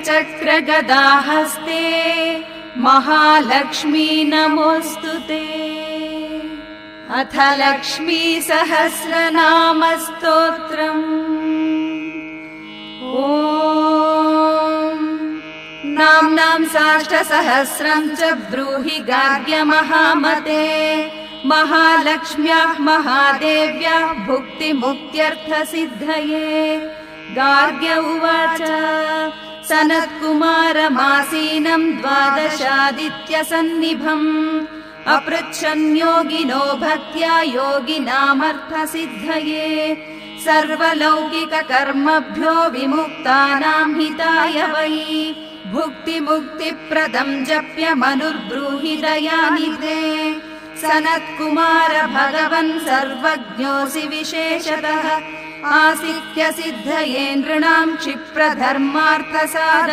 चक्रगदाहस्ते महालक्ष्मी नमोऽस्तुते। अथ लक्ष्मी सहस्रनाम स्तोत्रम्। ॐ नाम्नां साष्टसहस्रं च ब्रूहि गार्ग्य महामते। महालक्ष्म्याः महादेव्याः भुक्तिमुक्त्यर्थसिद्धये। गार्ग्य उवाच सनत्कुमारमासीनं द्वादशादित्यसन्निभम् अपृच्छन् योगिनो भक्त्या योगिनामर्थसिद्धये। सर्वलौकिककर्मभ्यो विमुक्तानां हिताय वै भुक्तिमुक्तिप्रदं जप्य मनुर्ब्रूहि दयानिधे। सनत्कुमार भगवन् सर्वज्ञोऽसि विशेषतः आसिक्य सिद्धये नृणां क्षिप्रधर्मार्थसाधनम्।